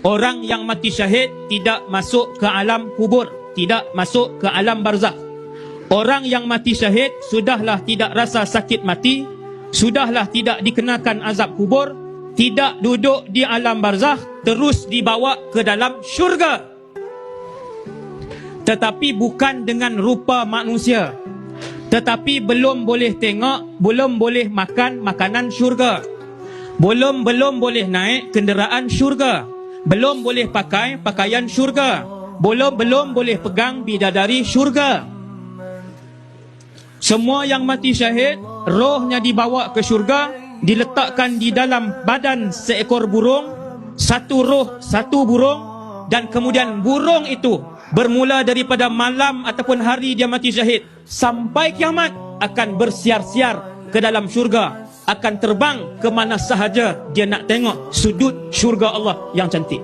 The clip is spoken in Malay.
Orang yang mati syahid tidak masuk ke alam kubur, tidak masuk ke alam barzakh. Orang yang mati syahid sudahlah tidak rasa sakit mati, sudahlah tidak dikenakan azab kubur, tidak duduk di alam barzakh, terus dibawa ke dalam syurga. Tetapi bukan dengan rupa manusia. Tetapi belum boleh tengok, belum boleh makan makanan syurga, belum boleh naik kenderaan syurga, belum boleh pakai pakaian syurga, belum boleh pegang bidadari syurga. Semua yang mati syahid, rohnya dibawa ke syurga, diletakkan di dalam badan seekor burung, satu roh, satu burung, dan kemudian burung itu bermula daripada malam ataupun hari dia mati syahid sampai kiamat akan bersiar-siar ke dalam syurga, akan terbang ke mana sahaja dia nak tengok sudut syurga Allah yang cantik.